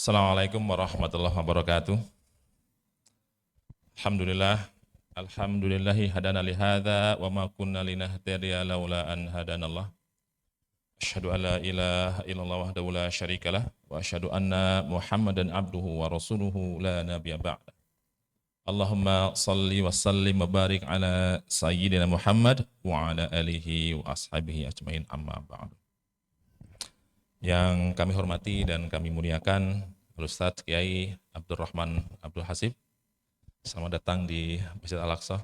Assalamualaikum warahmatullahi wabarakatuh. Alhamdulillah, alhamdulillahi hadana li hadza wa ma kunna linahtadiya laula an hadanallah. Asyhadu an la ilaha illallah wahdahu la syarikalah wa asyhadu anna Muhammadan abduhu wa rasuluhu la nabiyya ba'da. Allahumma salli wa sallim wa barik ala sayyidina Muhammad wa ala alihi wa ashabihi ajmain amma ba'du. Yang kami hormati dan kami muliakan Ustadz Kiai Abdurrahman Abdul Hasib. Selamat datang di Masjid Al-Aqsa.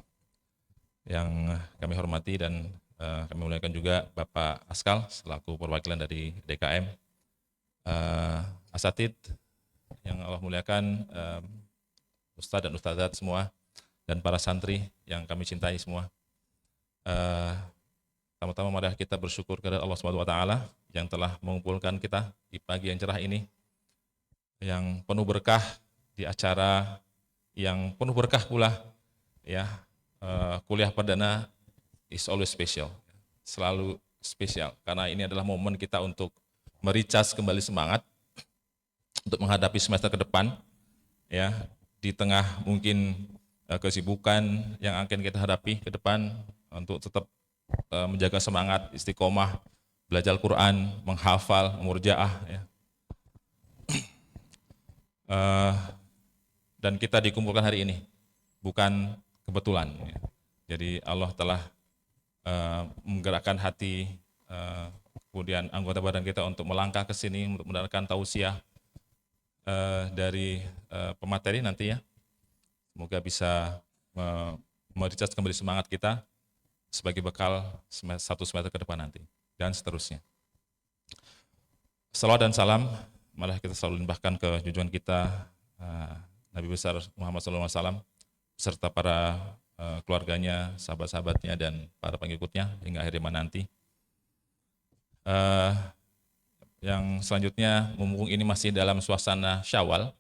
Yang kami hormati dan kami muliakan juga Bapak Askal selaku perwakilan dari DKM. Asatid yang Allah muliakan, Ustadz dan Ustadzat semua, dan para santri yang kami cintai semua. Pertama-tama mari kita bersyukur kepada Allah Subhanahu wa taala yang telah mengumpulkan kita di pagi yang cerah ini, yang penuh berkah, di acara yang penuh berkah pula, ya. Kuliah perdana is always special, selalu spesial, karena ini adalah momen kita untuk mericas kembali semangat untuk menghadapi semester ke depan, ya, di tengah mungkin kesibukan yang akan kita hadapi ke depan, untuk tetap menjaga semangat, istiqomah, belajar Al-Quran, menghafal, murjaah, ya. Dan kita dikumpulkan hari ini bukan kebetulan, ya. Jadi Allah telah menggerakkan hati, kemudian anggota badan kita untuk melangkah ke sini untuk mendengarkan tausiah dari pemateri nanti, ya. Semoga bisa mericas kembali semangat kita sebagai bekal satu semester ke depan nanti, dan seterusnya. Salawat dan salam malah kita selalu limpahkan ke junjungan kita Nabi besar Muhammad SAW serta para keluarganya, sahabat-sahabatnya, dan para pengikutnya hingga akhir zaman nanti. Yang selanjutnya, mumpung ini masih dalam suasana Syawal,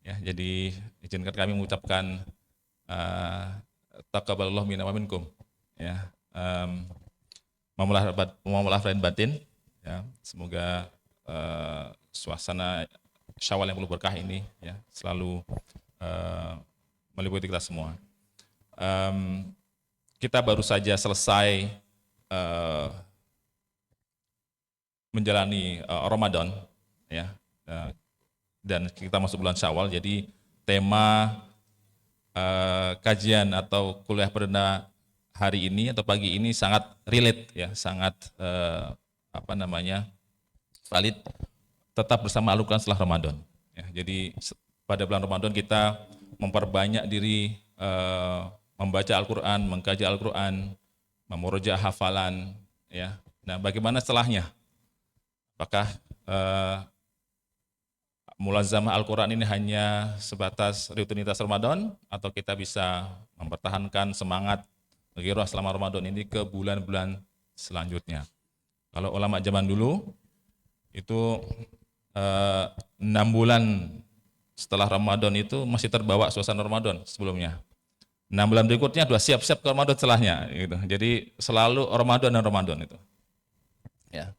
ya, jadi izinkan kami mengucapkan taqabbalallahu minna wa minkum, ya, mamalah lahir batin, ya. Semoga suasana Syawal yang penuh berkah ini, ya, selalu meliputi kita semua. Kita baru saja selesai menjalani Ramadan, ya, dan kita masuk bulan Syawal. Jadi tema kajian atau kuliah perdana hari ini atau pagi ini sangat relate, ya, sangat valid, tetap bersama Al-Quran setelah Ramadan, ya. Jadi pada bulan Ramadan kita memperbanyak diri membaca Al-Quran, mengkaji Al-Quran, memurojaah hafalan, ya. Nah, bagaimana setelahnya? Apakah mulazamah Al-Quran ini hanya sebatas rutinitas Ramadan, atau kita bisa mempertahankan semangat ghirah selama Ramadan ini ke bulan-bulan selanjutnya? Kalau ulama zaman dulu itu 6 bulan setelah Ramadan itu masih terbawa suasana Ramadan sebelumnya. 6 bulan berikutnya sudah siap-siap ke Ramadan setelahnya, gitu. Jadi selalu Ramadan dan Ramadan itu, ya.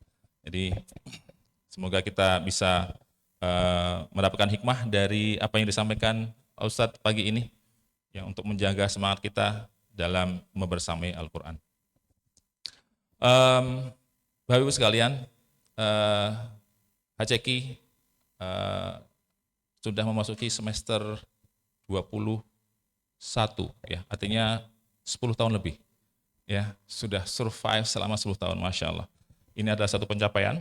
Jadi semoga kita bisa mendapatkan hikmah dari apa yang disampaikan Ustadz pagi ini, ya, untuk menjaga semangat kita dalam membersamai Al-Quran. Bapak Ibu sekalian, HCQ sudah memasuki semester 21, ya, artinya 10 tahun lebih, ya, sudah survive selama 10 tahun, Masya Allah. Ini adalah satu pencapaian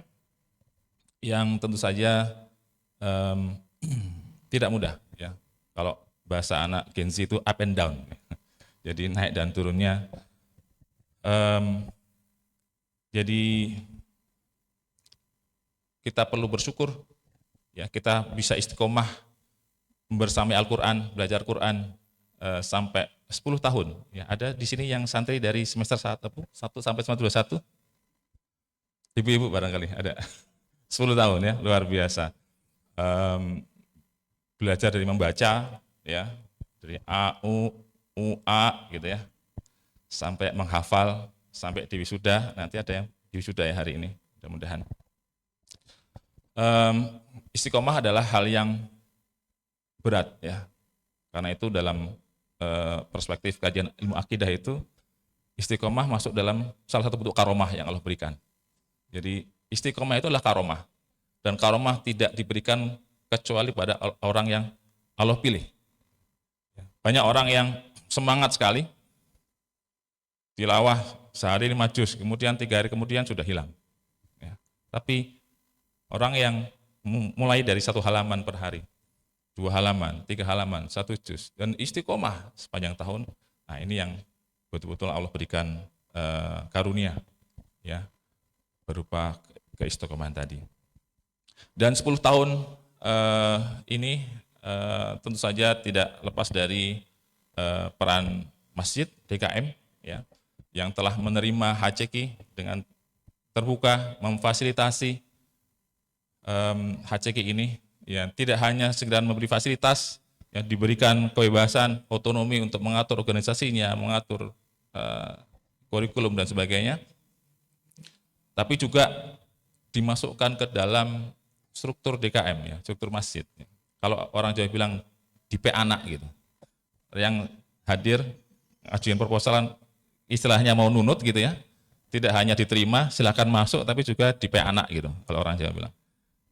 yang tentu saja tidak mudah, ya. Kalau bahasa anak Gen Z itu up and down, jadi naik dan turunnya. Jadi kita perlu bersyukur, ya, kita bisa istiqomah bersama Al-Quran, belajar Quran sampai 10 tahun. Ya, ada di sini yang santri dari semester 1 sampai semester 21. Ibu-ibu barangkali ada 10 tahun, ya, luar biasa. Belajar dari membaca, ya, dari A, U, A, gitu, ya, sampai menghafal, sampai di wisuda. Nanti ada yang di wisuda, ya, hari ini, mudah-mudahan. Istiqomah adalah hal yang berat ya. Karena itu dalam perspektif kajian ilmu akidah itu, istiqomah masuk dalam salah satu bentuk karomah yang Allah berikan. Jadi istiqomah itu adalah karomah. Dan karomah tidak diberikan kecuali pada orang yang Allah pilih. Banyak orang yang semangat sekali, tilawah sehari 5 juz, kemudian 3 hari kemudian sudah hilang. Ya. Tapi orang yang mulai dari 1 halaman per hari, 2 halaman, 3 halaman, 1 juz, dan istiqomah sepanjang tahun, nah ini yang betul-betul Allah berikan karunia, ya, berupa keistiqomahan tadi. Dan 10 tahun ini tentu saja tidak lepas dari peran Masjid DKM, ya, yang telah menerima HCQ dengan terbuka, memfasilitasi HCQ ini, ya, tidak hanya sekedar memberi fasilitas, ya, diberikan kebebasan, otonomi untuk mengatur organisasinya, mengatur kurikulum dan sebagainya, tapi juga dimasukkan ke dalam struktur DKM, ya, struktur masjid. Kalau orang Jawa bilang DP anak gitu, yang hadir ajuan proposalan istilahnya mau nunut gitu ya, tidak hanya diterima silakan masuk, tapi juga DP anak gitu kalau orang Jawa bilang.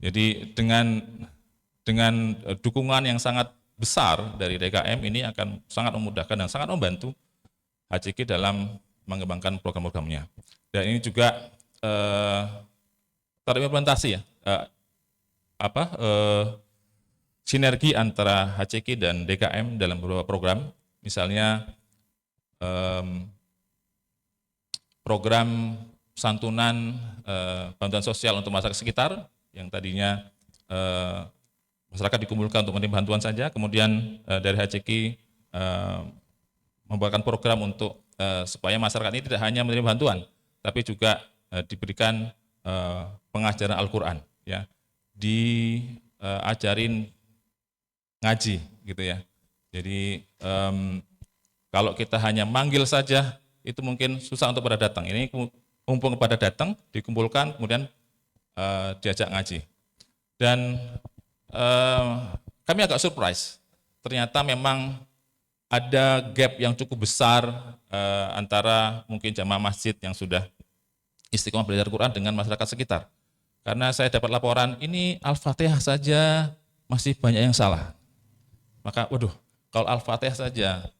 Jadi dengan dukungan yang sangat besar dari DKM ini akan sangat memudahkan dan sangat membantu HCQ dalam mengembangkan program-programnya. Dan ini juga terimplementasi, ya, sinergi antara HCQ dan DKM dalam beberapa program, misalnya program santunan bantuan sosial untuk masyarakat sekitar yang tadinya masyarakat dikumpulkan untuk menerima bantuan saja, kemudian dari HCQ membuatkan program untuk supaya masyarakat ini tidak hanya menerima bantuan, tapi juga diberikan pengajaran Al-Quran, ya, diajarin ngaji gitu ya. Jadi kalau kita hanya manggil saja itu mungkin susah untuk pada datang. Ini mumpung pada datang, dikumpulkan, kemudian diajak ngaji. Dan kami agak surprise, ternyata memang ada gap yang cukup besar antara mungkin jamaah masjid yang sudah istiqomah belajar Quran dengan masyarakat sekitar. Karena saya dapat laporan, ini Al-Fatihah saja masih banyak yang salah. Maka, waduh, kalau Al-Fatihah saja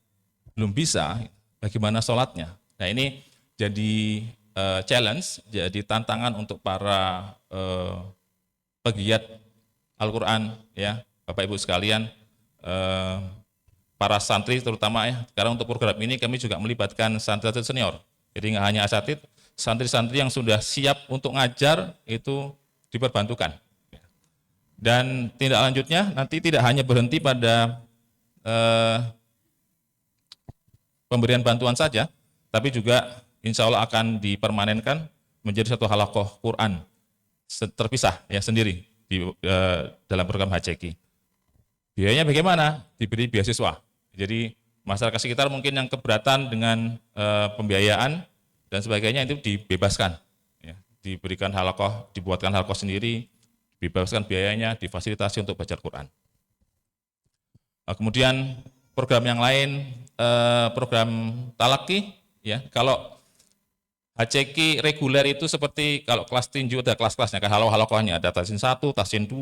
belum bisa, bagaimana sholatnya? Nah, ini jadi challenge, jadi tantangan untuk para pegiat Al-Quran, ya, Bapak Ibu sekalian, para santri terutama, ya. Sekarang untuk program ini kami juga melibatkan santri senior. Jadi nggak hanya asatid, santri-santri yang sudah siap untuk ngajar itu diperbantukan. Dan tindak lanjutnya nanti tidak hanya berhenti pada pemberian bantuan saja, tapi juga insya Allah akan dipermanenkan menjadi satu halaqah Quran terpisah, ya, sendiri di dalam program HCQ. Biayanya bagaimana? Diberi beasiswa. Jadi masyarakat sekitar mungkin yang keberatan dengan pembiayaan dan sebagainya itu dibebaskan, ya, diberikan halaqah, dibuatkan halaqah sendiri, dibebaskan biayanya, difasilitasi untuk belajar Quran. Kemudian program yang lain, program talaki, ya, kalau HCQ reguler itu seperti kalau kelas tinju ada kelas-kelasnya, kan halaqahnya ada tasin 1, tasin 2,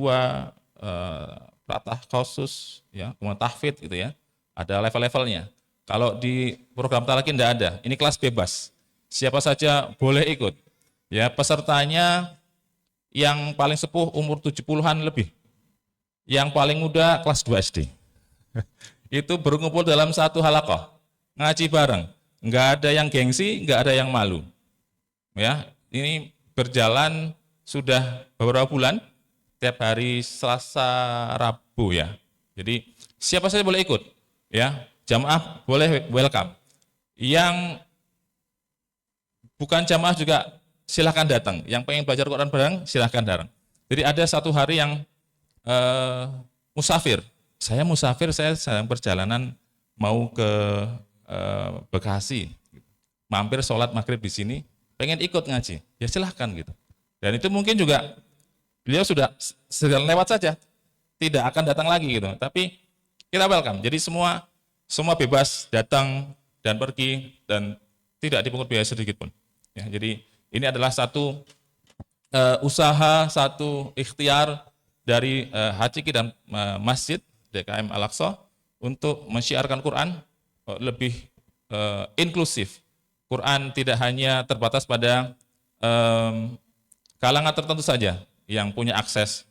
pratah khusus, ya, kemudian tahfidz gitu ya, ada level-levelnya. Kalau di program talaki tidak ada, ini kelas bebas, siapa saja boleh ikut, ya, pesertanya yang paling sepuh umur 70-an lebih, yang paling muda kelas 2 SD. Itu berkumpul dalam satu halaqah, ngaji bareng, nggak ada yang gengsi, nggak ada yang malu. Ya, ini berjalan sudah beberapa bulan, tiap hari Selasa, Rabu, ya. Jadi siapa saja boleh ikut, ya, jamaah boleh welcome. Yang bukan jamaah juga silahkan datang. Yang pengen belajar Quran bareng silahkan datang. Jadi ada satu hari yang musafir. Saya musafir, saya sedang perjalanan mau ke Bekasi, mampir sholat maghrib di sini, pengen ikut ngaji, ya silahkan gitu. Dan itu mungkin juga beliau sudah sedang lewat saja, tidak akan datang lagi gitu. Tapi kita welcome. Jadi semua bebas datang dan pergi dan tidak dipungut biaya sedikit pun. Ya, jadi ini adalah satu usaha, satu ikhtiar dari HCQ dan Masjid DKM Al-Aqsa untuk mensyiarkan Quran lebih inklusif. Quran tidak hanya terbatas pada kalangan tertentu saja yang punya akses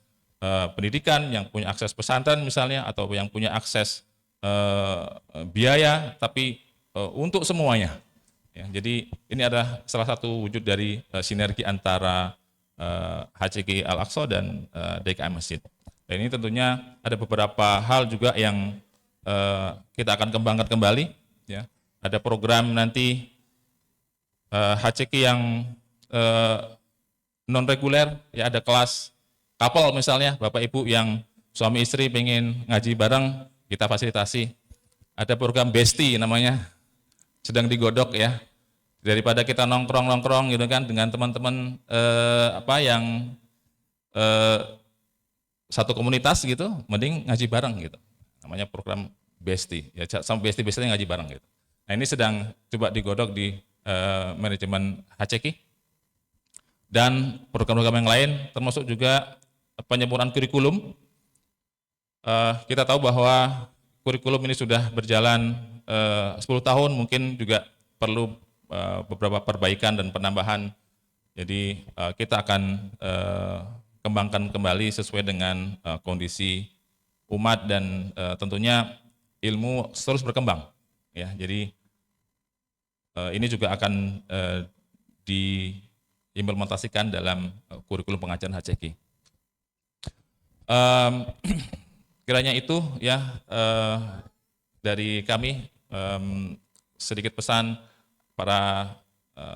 pendidikan, yang punya akses pesantren misalnya, atau yang punya akses biaya, tapi untuk semuanya. Ya, jadi ini adalah salah satu wujud dari sinergi antara HCQ Al-Aqsa dan DKM Masjid. Dan ini tentunya ada beberapa hal juga yang kita akan kembangkan kembali. Ya. Ada program nanti HCQ yang non reguler, ya ada kelas couple misalnya, bapak ibu yang suami istri pengen ngaji bareng, kita fasilitasi. Ada program Besti namanya, sedang digodok ya. Daripada kita nongkrong gitu kan dengan teman-teman yang satu komunitas gitu, mending ngaji bareng gitu. Namanya program Besti. Ya sama Besti-bestinya ngaji bareng gitu. Nah, ini sedang coba digodok di manajemen HCQ. Dan program-program yang lain termasuk juga penyempurnaan kurikulum. Kita tahu bahwa kurikulum ini sudah berjalan 10 tahun, mungkin juga perlu beberapa perbaikan dan penambahan. Jadi kita akan kembangkan kembali sesuai dengan kondisi umat dan tentunya ilmu terus berkembang. Ya, jadi ini juga akan diimplementasikan dalam kurikulum pengajaran HCQ. Kiranya itu ya dari kami, sedikit pesan para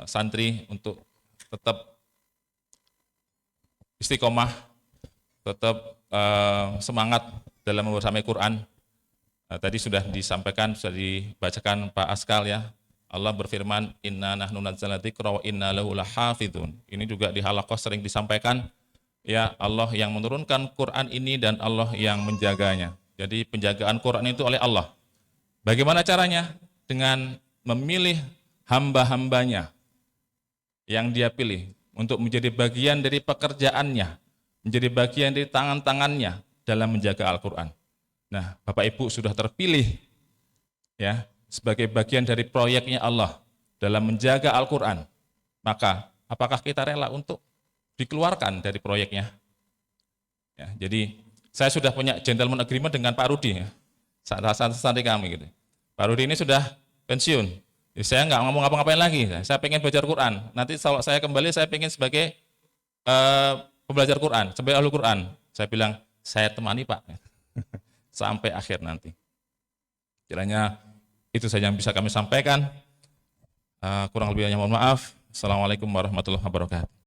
santri untuk tetap istiqomah, tetap semangat dalam membersamai Quran. Tadi sudah disampaikan, sudah dibacakan Pak Askal ya. Allah berfirman, inna nahnu nazzalna dzikra wa inna lahu lahafizun. Ini juga di halaqah sering disampaikan, ya Allah yang menurunkan Quran ini dan Allah yang menjaganya. Jadi penjagaan Quran itu oleh Allah. Bagaimana caranya? Dengan memilih hamba-hambanya yang dia pilih untuk menjadi bagian dari pekerjaannya, menjadi bagian dari tangan-tangannya dalam menjaga Al-Quran. Nah, Bapak Ibu sudah terpilih ya sebagai bagian dari proyeknya Allah dalam menjaga Al-Quran. Maka apakah kita rela untuk dikeluarkan dari proyeknya? Ya, jadi saya sudah punya gentleman agreement dengan Pak Rudi, ya, santri kami gitu. Pak Rudi ini sudah pensiun, jadi saya nggak ngomong apa-ngapain lagi. Saya pengen belajar Quran. Nanti kalau saya kembali, saya pengen sebagai pembelajar Quran, sebagai ahli Quran. Saya bilang, saya temani Pak, sampai akhir nanti. Kiranya itu saja yang bisa kami sampaikan. Kurang lebihnya mohon maaf. Assalamualaikum warahmatullahi wabarakatuh.